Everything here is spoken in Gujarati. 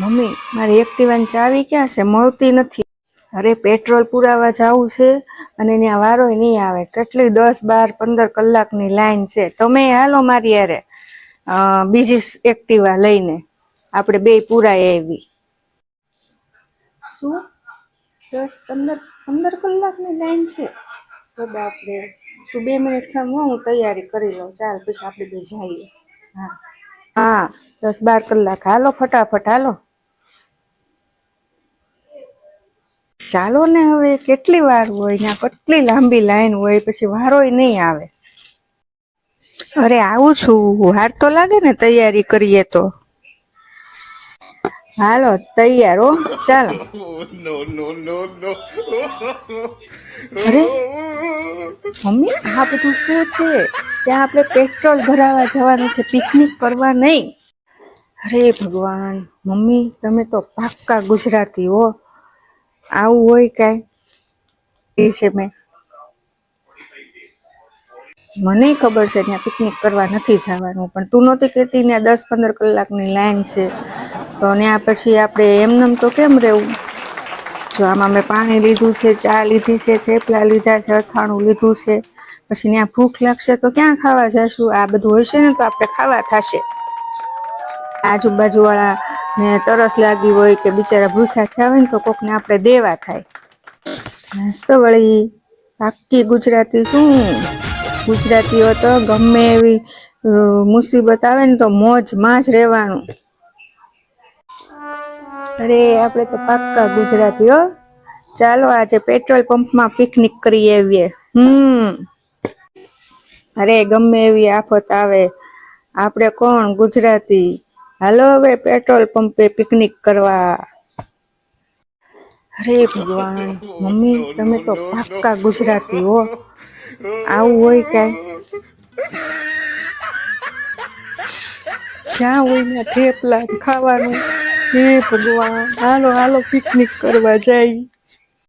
મમ્મી મારી એક્ટિવાની ચાવી ક્યાં છે? મળતી નથી. અરે પેટ્રોલ પુરાવા જવું છે અને ત્યાં વારોય નહીં આવે. કેટલી 10, 12, 15 કલાકની લાઈન છે. તમે હાલો મારી યારે બીજી એક્ટિવા લઈને, આપણે બે પુરાય આવી. શું 10, 15 કલાકની લાઈન છે? તો બાપરે, તું 2 મિનિટ ખામ, હું તૈયારી કરી લઉં. ચાલ પછી આપણે બે જઈએ. હા હા, 10, 12 કલાક. હાલો ફટાફટ હાલો. ચાલો ને હવે, કેટલી વાર હોય ને, કેટલી લાંબી લાઈન હોય, પછી વારોય નહીં આવે. અરે આવું છું, વાર તો લાગે ને તૈયારી કરીએ તો. હાલો તૈયાર હો, ચાલો. અરે મમ્મી આ બધું શું છે? ત્યાં આપણે પેટ્રોલ ભરાવા જવાનું છે, પિકનિક કરવા નહીં. અરે ભગવાન, મમ્મી તમે તો પાક્કા ગુજરાતી હો. આવું હોય કાંઈ? એ છે મને ખબર છે ત્યાં પિકનિક કરવા નથી જવાનું, પણ તું નહોતી કહેતી ત્યાં 10, 15 કલાકની લાઈન છે, તો ત્યાં પછી આપણે એમનેમ તો કેમ રહેવું? જો આમાં મેં પાણી લીધું છે, ચા લીધી છે, થેપલા લીધા છે, અથાણું લીધું છે. પછી ત્યાં ભૂખ લાગશે તો ક્યાં ખાવા જશું? આ બધું હશે ને તો આપણે ખાવા થશે. આજુબાજુવાળા ને તરસ લાગી હોય કે બિચારા ભૂખ્યા થયા હોય ને તો કોકને આપણે દેવા થાય. તો વળી પાક્કી ગુજરાતી શું? ગુજરાતીઓ તો ગમે એવી મુસીબત આવે ને તો મોજમાં જ રહેવાનું. અરે આપણે તો પાક્કા ગુજરાતીઓ. ચાલો આજે પેટ્રોલ પંપમાં પિકનિક કરી આવીએ. અરે ગમે એવી આફત આવે, આપણે કોણ ગુજરાતી. હાલો હવે પેટ્રોલ પંપે પિકનિક કરવા. અરે ભગવાન, મમ્મી તમે તો પાક્કા ગુજરાતી હો. આવું હોય કાંઈ? જ્યાં હોય ને થેપલા ખાવાનું. હે ભગવાન, હાલો હાલો પિકનિક કરવા જાય.